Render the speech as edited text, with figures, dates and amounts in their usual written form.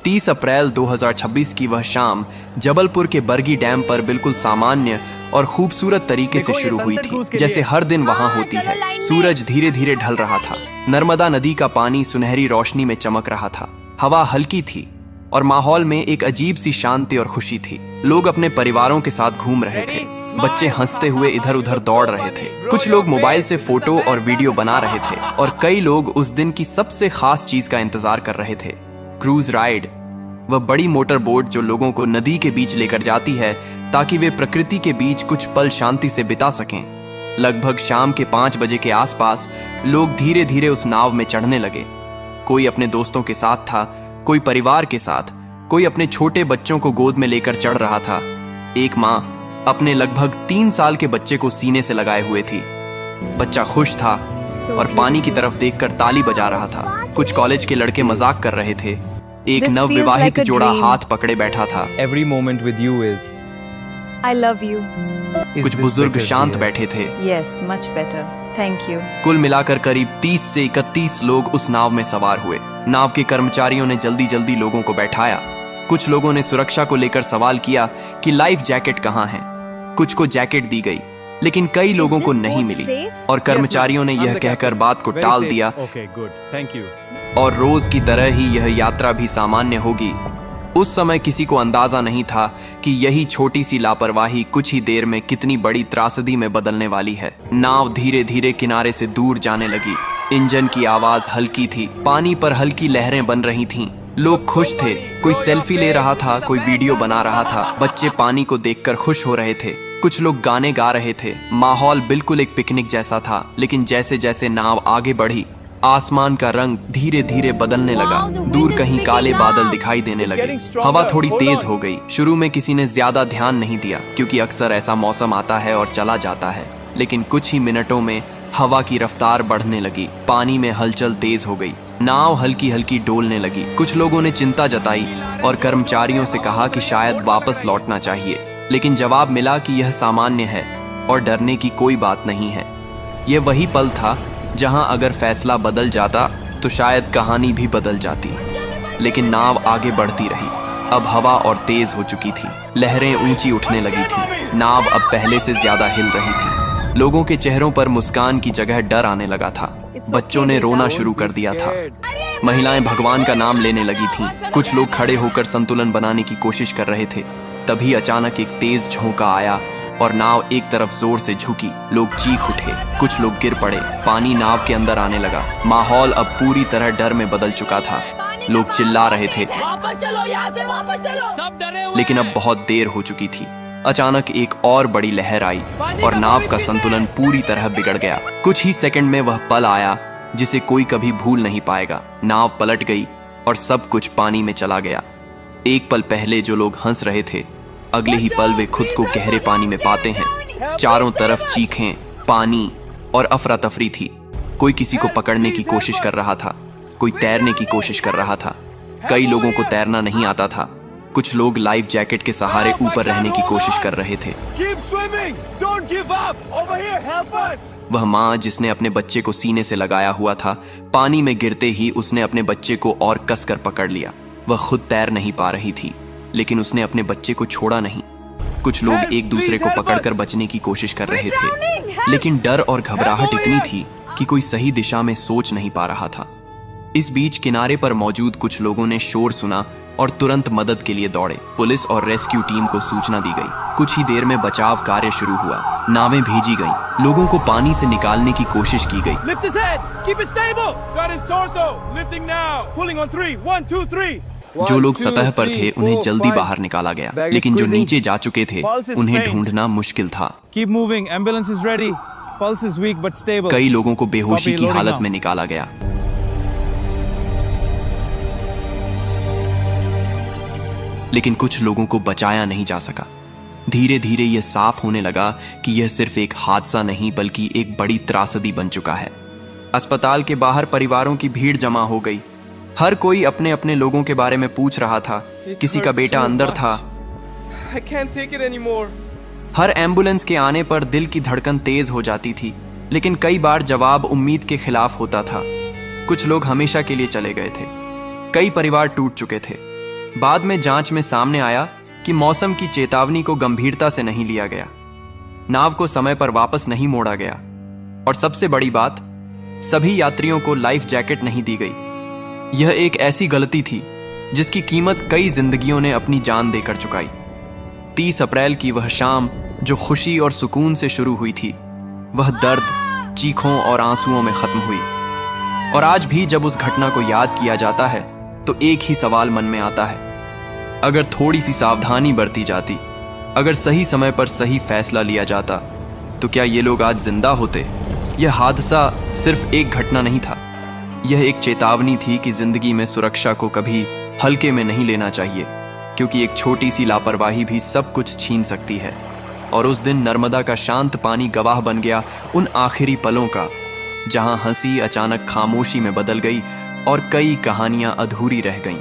30 अप्रैल 2026 की वह शाम जबलपुर के बरगी डैम पर बिल्कुल सामान्य और खूबसूरत तरीके से शुरू हुई थी, जैसे हर दिन वहां होती है। सूरज धीरे धीरे ढल रहा था। नर्मदा नदी का पानी सुनहरी रोशनी में चमक रहा था। हवा हल्की थी और माहौल में एक अजीब सी शांति और खुशी थी। लोग अपने परिवारों के साथ घूम रहे थे। बच्चे हंसते हुए इधर उधर दौड़ रहे थे। कुछ लोग मोबाइल से फोटो और वीडियो बना रहे थे और कई लोग उस दिन की सबसे खास चीज का इंतजार कर रहे थे, क्रूज राइड। वह बड़ी मोटर बोट जो लोगों को नदी के बीच लेकर जाती है ताकि वे प्रकृति के बीच कुछ पल शांति से बिता सकें। लगभग शाम के 5 बजे के आसपास लोग धीरे धीरे उस नाव में चढ़ने लगे। कोई अपने दोस्तों के साथ था, कोई परिवार के साथ, कोई अपने छोटे बच्चों को गोद में लेकर चढ़ रहा था। एक माँ अपने लगभग 3 साल के बच्चे को सीने से लगाए हुए थी। बच्चा खुश था और पानी की तरफ देखकर ताली बजा रहा था। कुछ कॉलेज के लड़के मजाक कर रहे थे। एक नवविवाहित जोड़ा हाथ पकड़े बैठा था। Every moment with you is I love you. कुछ बुजुर्ग शांत बैठे थे। Yes, much better. Thank you. कुल मिलाकर करीब 30 से 31 लोग उस नाव में सवार हुए। नाव के कर्मचारियों ने जल्दी जल्दी लोगों को बैठाया। कुछ लोगों ने सुरक्षा को लेकर सवाल किया कि लाइफ जैकेट कहाँ है। कुछ को जैकेट दी गई, लेकिन कई लोगों को नहीं मिली और कर्मचारियों ने यह कहकर बात को टाल दिया और रोज की तरह ही यह यात्रा भी सामान्य होगी। उस समय किसी को अंदाजा नहीं था कि यही छोटी सी लापरवाही कुछ ही देर में कितनी बड़ी त्रासदी में बदलने वाली है। नाव धीरे धीरे किनारे से दूर जाने लगी। इंजन की आवाज हल्की थी। पानी पर हल्की लहरें बन रही थीं। लोग खुश थे। कोई सेल्फी ले रहा था, कोई वीडियो बना रहा था। बच्चे पानी को देखकर खुश हो रहे थे। कुछ लोग गाने गा रहे थे। माहौल बिल्कुल एक पिकनिक जैसा था। लेकिन जैसे जैसे नाव आगे बढ़ी, आसमान का रंग धीरे धीरे बदलने लगा। दूर कहीं काले बादल दिखाई देने लगे। हवा थोड़ी तेज हो गई। शुरू में किसी ने ज्यादा ध्यान नहीं दिया, क्योंकि अक्सर ऐसा मौसम आता है और चला जाता है। लेकिन कुछ ही मिनटों में हवा की रफ्तार बढ़ने लगी। पानी में हलचल तेज हो गई। नाव हल्की हल्की डोलने लगी। कुछ लोगों ने चिंता जताई और कर्मचारियों से कहा कि शायद वापस लौटना चाहिए, लेकिन जवाब मिला कि यह सामान्य है और डरने की कोई बात नहीं है। यह वही पल था जहां अगर फैसला बदल जाता तो शायद कहानी भी बदल जाती। लेकिन नाव आगे बढ़ती रही। अब हवा और तेज हो चुकी थी। लहरें ऊंची उठने लगी थी। नाव अब पहले से ज्यादा हिल रही थी। लोगों के चेहरों पर मुस्कान की जगह डर आने लगा था। बच्चों ने रोना शुरू कर दिया था। महिलाएं भगवान का नाम लेने लगी थीं। कुछ लोग खड़े होकर संतुलन बनाने की कोशिश कर रहे थे। तभी अचानक एक तेज झोंका आया और नाव एक तरफ जोर से झुकी। लोग चीख उठे। कुछ लोग गिर पड़े। पानी नाव के अंदर आने लगा। माहौल अब पूरी तरह डर में बदल चुका था। लोग चिल्ला रहे थे, वापस चलो, यहाँ से वापस चलो। सब डरे हुए। लेकिन अब बहुत देर हो चुकी थी। अचानक एक और बड़ी लहर आई और नाव का संतुलन पूरी तरह बिगड़ गया। कुछ ही सेकंड में वह पल आया जिसे कोई कभी भूल नहीं पाएगा। नाव पलट गई और सब कुछ पानी में चला गया। एक पल पहले जो लोग हंस रहे थे, अगले ही पल वे खुद को गहरे पानी में पाते हैं। चारों तरफ चीखें, पानी और अफरा तफरी थी। कोई किसी को पकड़ने की कोशिश कर रहा था, कोई तैरने की कोशिश कर रहा था। कई लोगों को तैरना नहीं आता था। कुछ लोग लाइफ जैकेट के सहारे ऊपर रहने की कोशिश कर रहे थे। वह माँ जिसने अपने बच्चे को सीने से लगाया हुआ था, पानी में गिरते ही उसने अपने बच्चे को और कसकर पकड़ लिया। वह खुद तैर नहीं पा रही थी, लेकिन उसने अपने बच्चे को छोड़ा नहीं। कुछ लोग एक दूसरे को पकड़कर बचने की कोशिश कर रहे थे, लेकिन डर और घबराहट इतनी थी कि कोई सही दिशा में सोच नहीं पा रहा था। इस बीच किनारे पर मौजूद कुछ लोगों ने शोर सुना और तुरंत मदद के लिए दौड़े। पुलिस और रेस्क्यू टीम को सूचना दी गई। कुछ ही देर में बचाव कार्य शुरू हुआ। नावें भेजी गईं। लोगों को पानी से निकालने की कोशिश की गई। जो लोग सतह पर थे उन्हें जल्दी बाहर निकाला गया, लेकिन जो नीचे जा चुके थे उन्हें ढूंढना मुश्किल था। कई लोगों को बेहोशी की हालत में निकाला गया। लेकिन कुछ लोगों को बचाया नहीं जा सका। धीरे धीरे यह साफ होने लगा कि यह सिर्फ एक हादसा नहीं बल्कि एक बड़ी त्रासदी बन चुका है। अस्पताल के बाहर परिवारों की भीड़ जमा हो गई। हर कोई अपने अपने लोगों के बारे में पूछ रहा था। किसी का बेटा अंदर था। हर एम्बुलेंस के आने पर दिल की धड़कन तेज हो जाती थी, लेकिन कई बार जवाब उम्मीद के खिलाफ होता था। कुछ लोग हमेशा के लिए चले गए थे। कई परिवार टूट चुके थे। बाद में जांच में सामने आया कि मौसम की चेतावनी को गंभीरता से नहीं लिया गया, नाव को समय पर वापस नहीं मोड़ा गया और सबसे बड़ी बात, सभी यात्रियों को लाइफ जैकेट नहीं दी गई। यह एक ऐसी गलती थी जिसकी कीमत कई जिंदगियों ने अपनी जान देकर चुकाई। 30 अप्रैल की वह शाम जो खुशी और सुकून से शुरू हुई थी, वह दर्द, चीखों और आंसुओं में खत्म हुई। और आज भी जब उस घटना को याद किया जाता है तो एक ही सवाल मन में आता है, अगर थोड़ी सी सावधानी बरती जाती, अगर सही समय पर सही फैसला लिया जाता, तो क्या ये लोग आज जिंदा होते? यह हादसा सिर्फ एक घटना नहीं था, यह एक चेतावनी थी कि जिंदगी में सुरक्षा को कभी हल्के में नहीं लेना चाहिए, क्योंकि एक छोटी सी लापरवाही भी सब कुछ छीन सकती है। और उस दिन नर्मदा का शांत पानी गवाह बन गया उन आखिरी पलों का, जहां हंसी अचानक खामोशी में बदल गई और कई कहानियां अधूरी रह गईं।